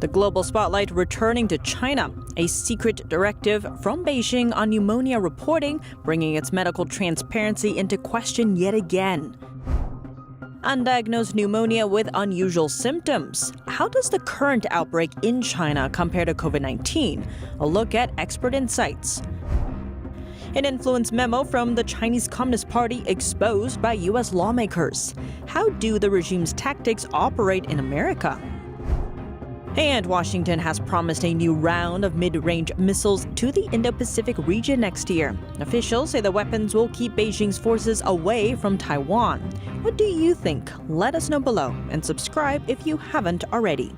The global spotlight returning to China. A secret directive from Beijing on pneumonia reporting, bringing its medical transparency into question yet again. Undiagnosed pneumonia with unusual symptoms. How does the current outbreak in China compare to COVID-19? A look at expert insights. An influence memo from the Chinese Communist Party exposed by U.S. lawmakers. How do the regime's tactics operate in America? And Washington has promised a new round of mid-range missiles to the Indo-Pacific region next year. Officials say the weapons will keep Beijing's forces away from Taiwan. What do you think? Let us know below and subscribe if you haven't already.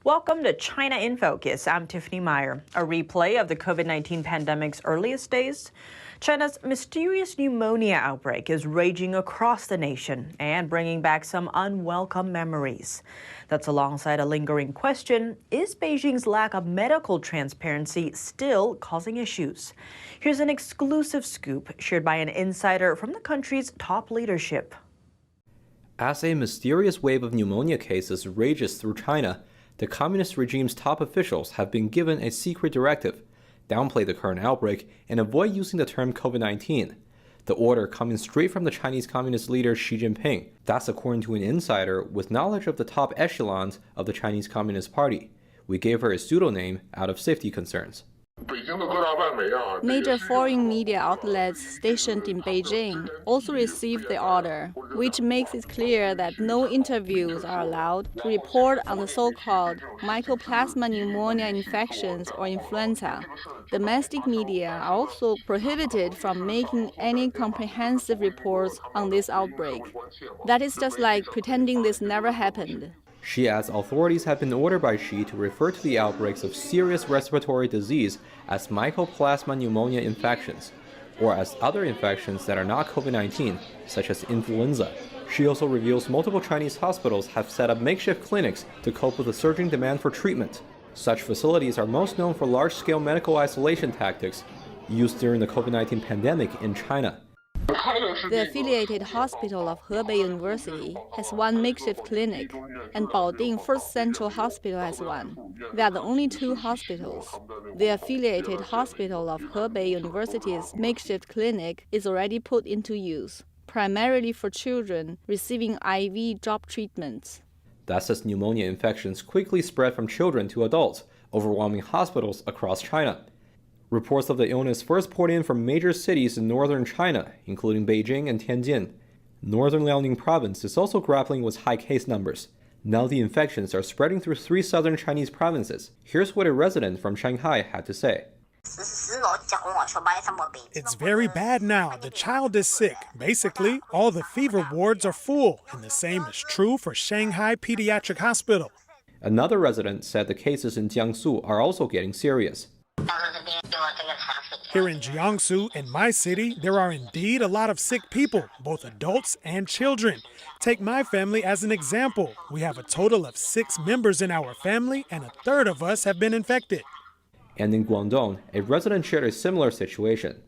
Welcome to China in Focus. I'm Tiffany Meyer. A replay of the COVID-19 pandemic's earliest days. China's mysterious pneumonia outbreak is raging across the nation and bringing back some unwelcome memories. That's alongside a lingering question, is Beijing's lack of medical transparency still causing issues? Here's an exclusive scoop shared by an insider from the country's top leadership. As a mysterious wave of pneumonia cases rages through China, the communist regime's top officials have been given a secret directive: downplay the current outbreak and avoid using the term COVID-19. The order coming straight from the Chinese Communist leader Xi Jinping. That's according to an insider with knowledge of the top echelons of the Chinese Communist Party. We gave her a pseudonym out of safety concerns. Major foreign media outlets stationed in Beijing also received the order, which makes it clear that no interviews are allowed to report on the so-called mycoplasma pneumonia infections or influenza. Domestic media are also prohibited from making any comprehensive reports on this outbreak. That is just like pretending this never happened. She adds authorities have been ordered by Xi to refer to the outbreaks of serious respiratory disease as mycoplasma pneumonia infections, or as other infections that are not COVID-19, such as influenza. She also reveals multiple Chinese hospitals have set up makeshift clinics to cope with the surging demand for treatment. Such facilities are most known for large-scale medical isolation tactics used during the COVID-19 pandemic in China. The affiliated hospital of Hebei University has one makeshift clinic, and Baoding First Central Hospital has one. They are the only two hospitals. The affiliated hospital of Hebei University's makeshift clinic is already put into use, primarily for children receiving IV drop treatments. That's as pneumonia infections quickly spread from children to adults, overwhelming hospitals across China. Reports of the illness first poured in from major cities in northern China, including Beijing and Tianjin. Northern Liaoning province is also grappling with high case numbers. Now the infections are spreading through 3 southern Chinese provinces. Here's what a resident from Shanghai had to say. It's very bad now. The child is sick. Basically, all the fever wards are full, and the same is true for Shanghai Pediatric Hospital. Another resident said the cases in Jiangsu are also getting serious. Here in Jiangsu, in my city, there are indeed a lot of sick people, both adults and children. Take my family as an example. We have a total of 6 members in our family, and a third of us have been infected. And in Guangdong, a resident shared a similar situation.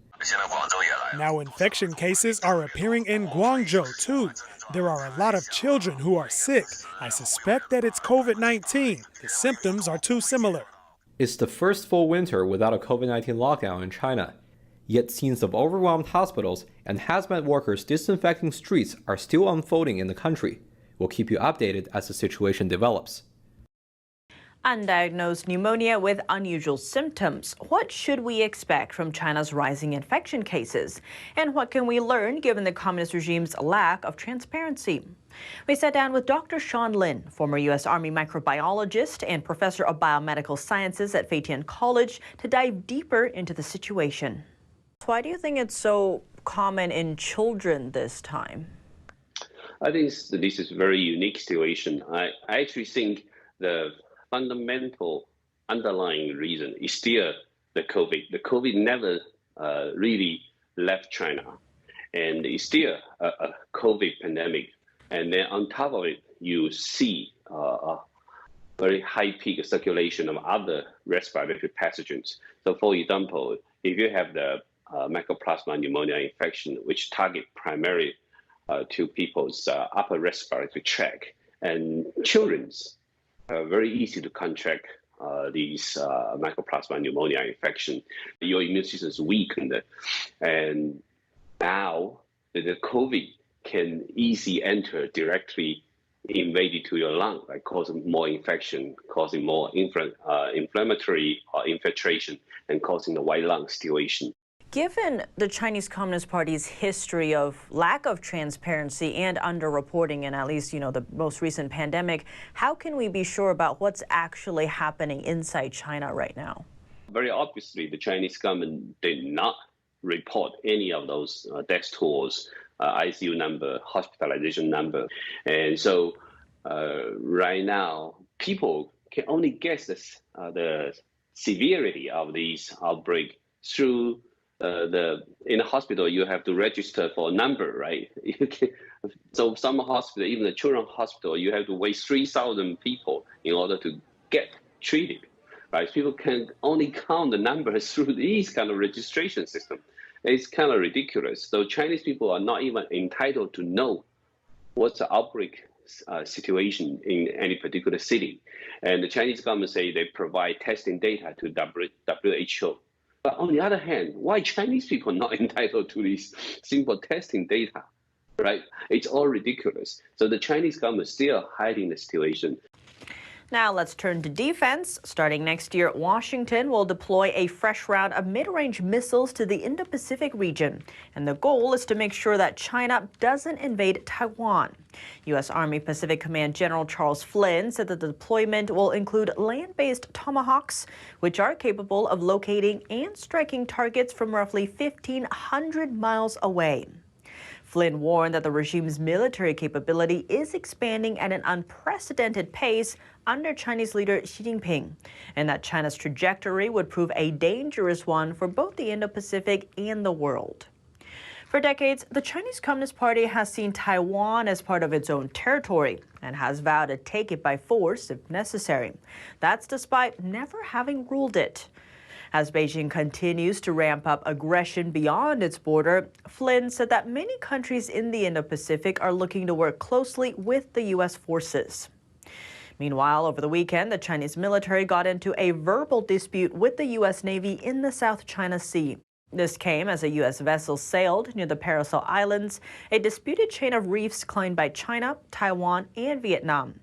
Now infection cases are appearing in Guangzhou, too. There are a lot of children who are sick. I suspect that it's COVID-19. The symptoms are too similar. It's the first full winter without a COVID-19 lockdown in China. Yet scenes of overwhelmed hospitals and hazmat workers disinfecting streets are still unfolding in the country. We'll keep you updated as the situation develops. Undiagnosed pneumonia with unusual symptoms. What should we expect from China's rising infection cases? And what can we learn given the communist regime's lack of transparency? We sat down with Dr. Sean Lin, former U.S. Army microbiologist and professor of biomedical sciences at Feitian College, to dive deeper into the situation. Why do you think it's so common in children this time? I think this is a very unique situation. I actually think the fundamental underlying reason is still the COVID. The COVID never really left China, and it's still a COVID pandemic. And then on top of it, you see very high peak circulation of other respiratory pathogens. So for example, if you have the Mycoplasma pneumonia infection, which target primarily to people's upper respiratory tract and children's, very easy to contract these Mycoplasma pneumonia infection. Your immune system is weakened, and now the COVID can easily enter directly invaded to your lung, like causing more infection, causing more inflammatory infiltration, and causing the white lung situation. Given the Chinese Communist Party's history of lack of transparency and underreporting in at least, the most recent pandemic, how can we be sure about what's actually happening inside China right now? Very obviously, the Chinese government did not report any of those death tolls, ICU number, hospitalization number. And so right now, people can only guess the severity of these outbreaks through in the hospital. You have to register for a number, right? So some hospital, even the children's hospital, you have to wait 3,000 people in order to get treated, right? People can only count the numbers through these kind of registration system. It's kind of ridiculous. So Chinese people are not even entitled to know what's the outbreak situation in any particular city. And the Chinese government say they provide testing data to WHO. But on the other hand, why Chinese people are not entitled to these simple testing data, right? It's all ridiculous. So the Chinese government is still hiding the situation. Now let's turn to defense. Starting next year, Washington will deploy a fresh round of mid-range missiles to the Indo-Pacific region. And the goal is to make sure that China doesn't invade Taiwan. U.S. Army Pacific Command General Charles Flynn said that the deployment will include land-based Tomahawks, which are capable of locating and striking targets from roughly 1,500 miles away. Flynn warned that the regime's military capability is expanding at an unprecedented pace under Chinese leader Xi Jinping, and that China's trajectory would prove a dangerous one for both the Indo-Pacific and the world. For decades, the Chinese Communist Party has seen Taiwan as part of its own territory and has vowed to take it by force if necessary. That's despite never having ruled it. As Beijing continues to ramp up aggression beyond its border, Flynn said that many countries in the Indo-Pacific are looking to work closely with the U.S. forces. Meanwhile, over the weekend, the Chinese military got into a verbal dispute with the U.S. Navy in the South China Sea. This came as a U.S. vessel sailed near the Paracel Islands, a disputed chain of reefs claimed by China, Taiwan, and Vietnam.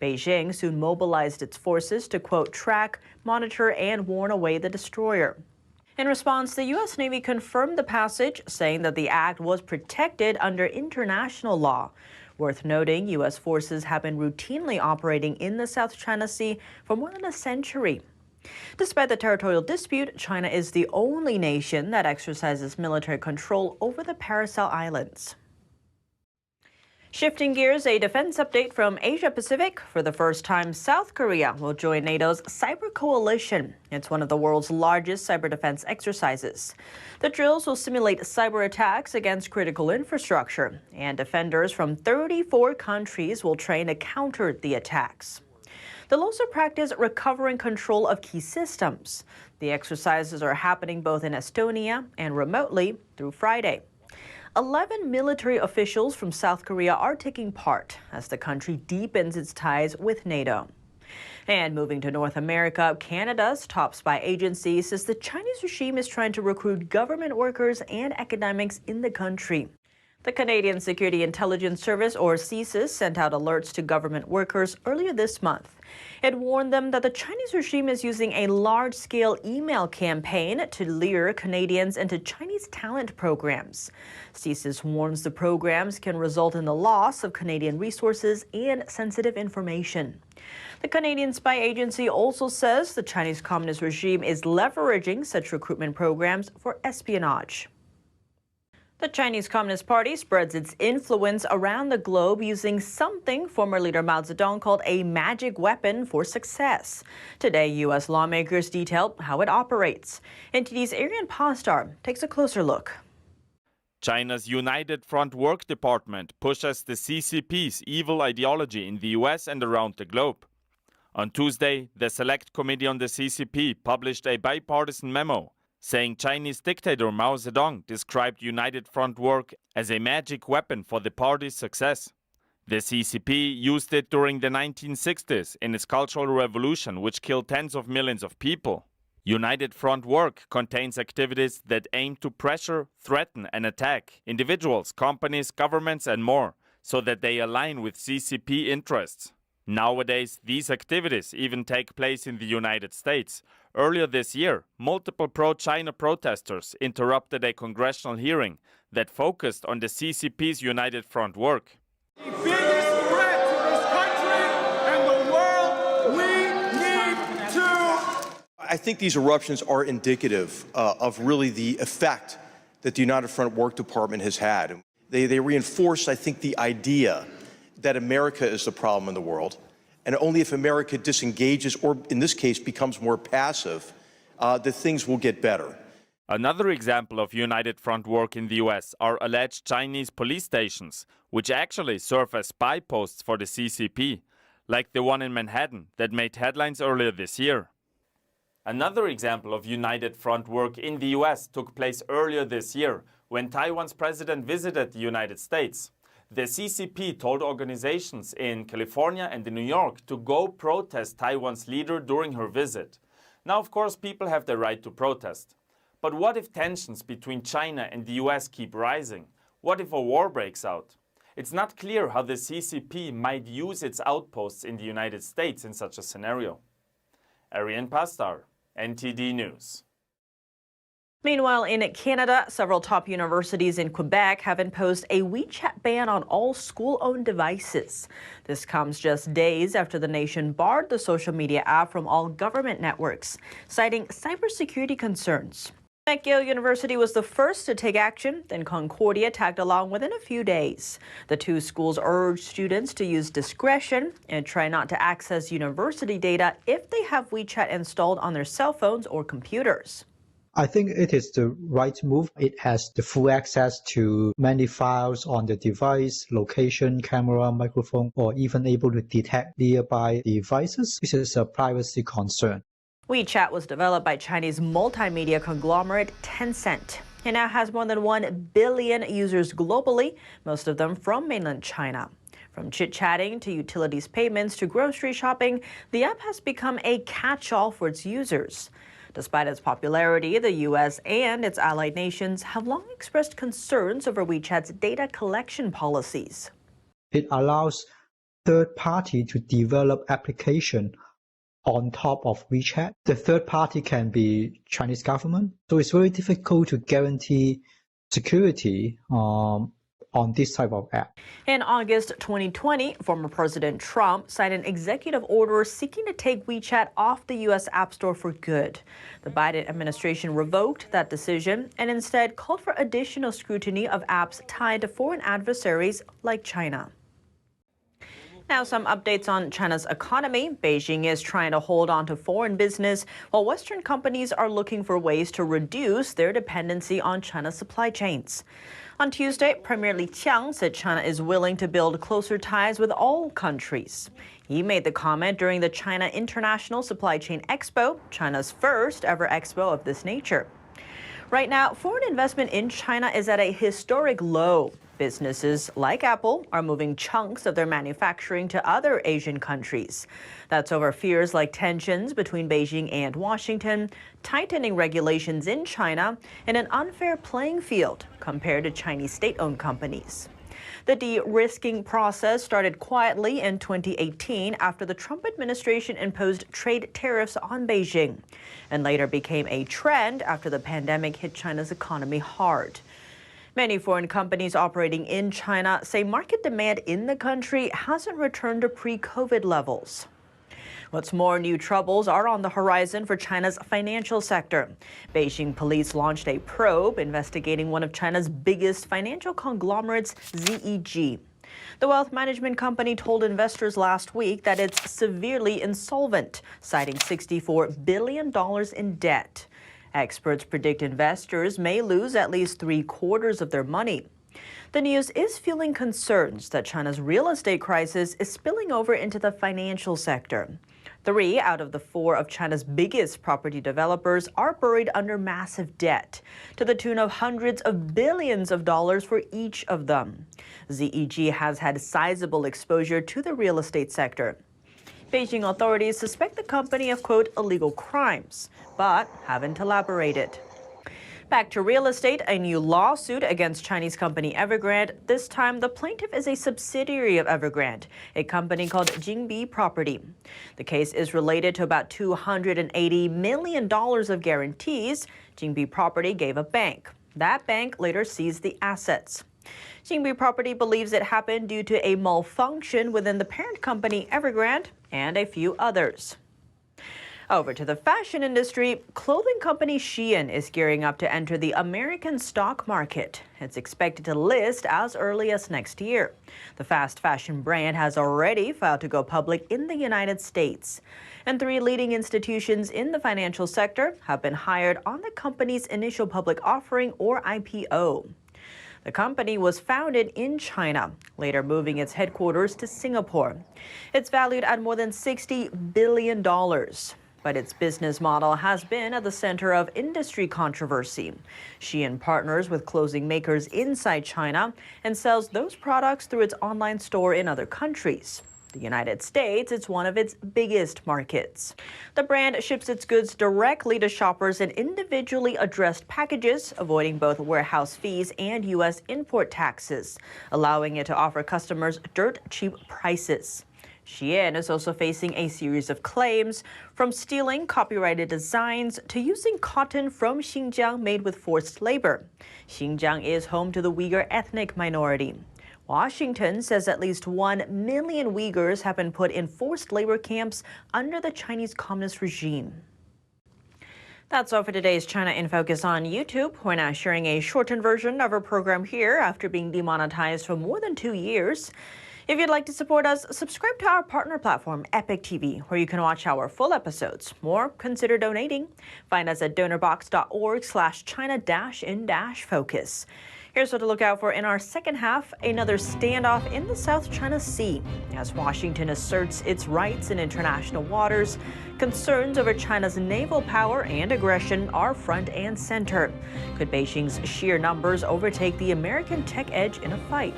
Beijing soon mobilized its forces to, quote, track, monitor, and warn away the destroyer. In response, the U.S. Navy confirmed the passage, saying that the act was protected under international law. Worth noting, U.S. forces have been routinely operating in the South China Sea for more than a century. Despite the territorial dispute, China is the only nation that exercises military control over the Paracel Islands. Shifting gears, a defense update from Asia Pacific. For the first time, South Korea will join NATO's Cyber Coalition. It's one of the world's largest cyber defense exercises. The drills will simulate cyber attacks against critical infrastructure, and defenders from 34 countries will train to counter the attacks. They'll also practice recovering control of key systems. The exercises are happening both in Estonia and remotely through Friday. 11 military officials from South Korea are taking part as the country deepens its ties with NATO. And moving to North America, Canada's top spy agency says the Chinese regime is trying to recruit government workers and academics in the country. The Canadian Security Intelligence Service, or CSIS, sent out alerts to government workers earlier this month. It warned them that the Chinese regime is using a large-scale email campaign to lure Canadians into Chinese talent programs. CSIS warns the programs can result in the loss of Canadian resources and sensitive information. The Canadian spy agency also says the Chinese Communist regime is leveraging such recruitment programs for espionage. The Chinese Communist Party spreads its influence around the globe using something former leader Mao Zedong called a magic weapon for success. Today, U.S. lawmakers detailed how it operates. NTD's Arian Pastar takes a closer look. China's United Front Work Department pushes the CCP's evil ideology in the U.S. and around the globe. On Tuesday, the Select Committee on the CCP published a bipartisan memo saying Chinese dictator Mao Zedong described United Front work as a magic weapon for the party's success. The CCP used it during the 1960s in its Cultural Revolution, which killed tens of millions of people. United Front work contains activities that aim to pressure, threaten, and attack individuals, companies, governments, and more, so that they align with CCP interests. Nowadays, these activities even take place in the United States. Earlier this year, multiple pro-China protesters interrupted a congressional hearing that focused on the CCP's United Front work. The biggest threat to this country and the world, we need to... I think these eruptions are indicative of really the effect that the United Front Work Department has had. They reinforce, I think, the idea that America is the problem in the world, and only if America disengages, or in this case becomes more passive, that things will get better. Another example of United Front work in the US are alleged Chinese police stations, which actually serve as spy posts for the CCP, like the one in Manhattan that made headlines earlier this year. Another example of United Front work in the US took place earlier this year when Taiwan's president visited the United States. The CCP told organizations in California and in New York to go protest Taiwan's leader during her visit. Now, of course, people have the right to protest. But what if tensions between China and the US keep rising? What if a war breaks out? It's not clear how the CCP might use its outposts in the United States in such a scenario. Arian Pastar, NTD News. Meanwhile, in Canada, several top universities in Quebec have imposed a WeChat ban on all school-owned devices. This comes just days after the nation barred the social media app from all government networks, citing cybersecurity concerns. McGill University was the first to take action, then Concordia tagged along within a few days. The two schools urged students to use discretion and try not to access university data if they have WeChat installed on their cell phones or computers. I think it is the right move. It has the full access to many files on the device, location, camera, microphone, or even able to detect nearby devices, which is a privacy concern. WeChat was developed by Chinese multimedia conglomerate Tencent. It now has more than 1 billion users globally, most of them from mainland China. From chit-chatting to utilities payments to grocery shopping, the app has become a catch-all for its users. Despite its popularity, the U.S. and its allied nations have long expressed concerns over WeChat's data collection policies. It allows third party to develop application on top of WeChat. The third party can be Chinese government, so it's very difficult to guarantee security on this type of app. In August 2020, former President Trump signed an executive order seeking to take WeChat off the U.S. App Store for good. The Biden administration revoked that decision and instead called for additional scrutiny of apps tied to foreign adversaries like China. Now, some updates on China's economy. Beijing is trying to hold on to foreign business, while Western companies are looking for ways to reduce their dependency on China's supply chains. On Tuesday, Premier Li Qiang said China is willing to build closer ties with all countries. He made the comment during the China International Supply Chain Expo, China's first ever expo of this nature. Right now, foreign investment in China is at a historic low. Businesses like Apple are moving chunks of their manufacturing to other Asian countries. That's over fears like tensions between Beijing and Washington, tightening regulations in China, and an unfair playing field compared to Chinese state-owned companies. The de-risking process started quietly in 2018 after the Trump administration imposed trade tariffs on Beijing, and later became a trend after the pandemic hit China's economy hard. Many foreign companies operating in China say market demand in the country hasn't returned to pre-COVID levels. What's more, new troubles are on the horizon for China's financial sector. Beijing police launched a probe investigating one of China's biggest financial conglomerates, ZEG. The wealth management company told investors last week that it's severely insolvent, citing $64 billion in debt. Experts predict investors may lose at least 3/4 of their money. The news is fueling concerns that China's real estate crisis is spilling over into the financial sector. 3 out of the 4 of China's biggest property developers are buried under massive debt, to the tune of hundreds of billions of dollars for each of them. ZEG has had sizable exposure to the real estate sector. Beijing authorities suspect the company of, quote, illegal crimes, but haven't elaborated. Back to real estate, a new lawsuit against Chinese company Evergrande. This time, the plaintiff is a subsidiary of Evergrande, a company called Jingbi Property. The case is related to about $280 million of guarantees Jingbi Property gave a bank. That bank later seized the assets. Jingbi Property believes it happened due to a malfunction within the parent company Evergrande and a few others. Over to the fashion industry, clothing company Shein is gearing up to enter the American stock market. It's expected to list as early as next year. The fast fashion brand has already filed to go public in the United States. And 3 leading institutions in the financial sector have been hired on the company's initial public offering, or IPO. The company was founded in China, later moving its headquarters to Singapore. It's valued at more than $60 billion. But its business model has been at the center of industry controversy. Shein partners with clothing makers inside China and sells those products through its online store in other countries. The United States is one of its biggest markets. The brand ships its goods directly to shoppers in individually addressed packages, avoiding both warehouse fees and U.S. import taxes, allowing it to offer customers dirt-cheap prices. Shein is also facing a series of claims, from stealing copyrighted designs to using cotton from Xinjiang made with forced labor. Xinjiang is home to the Uyghur ethnic minority. Washington says at least 1 million Uyghurs have been put in forced labor camps under the Chinese Communist regime. That's all for today's China in Focus on YouTube. We're now sharing a shortened version of our program here after being demonetized for more than 2 years. If you'd like to support us, subscribe to our partner platform, Epic TV, where you can watch our full episodes. Or consider donating. Find us at donorbox.org/China-in-focus. Here's what to look out for in our second half: another standoff in the South China Sea. As Washington asserts its rights in international waters, concerns over China's naval power and aggression are front and center. Could Beijing's sheer numbers overtake the American tech edge in a fight?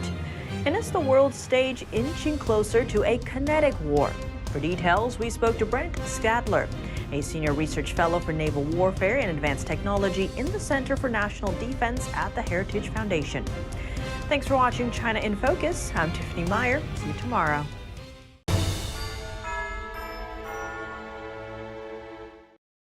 And is the world stage inching closer to a kinetic war? For details, we spoke to Brent Stadler, a senior research fellow for naval warfare and advanced technology in the Center for National Defense at the Heritage Foundation. Thanks for watching China in Focus. I'm Tiffany Meyer. See you tomorrow.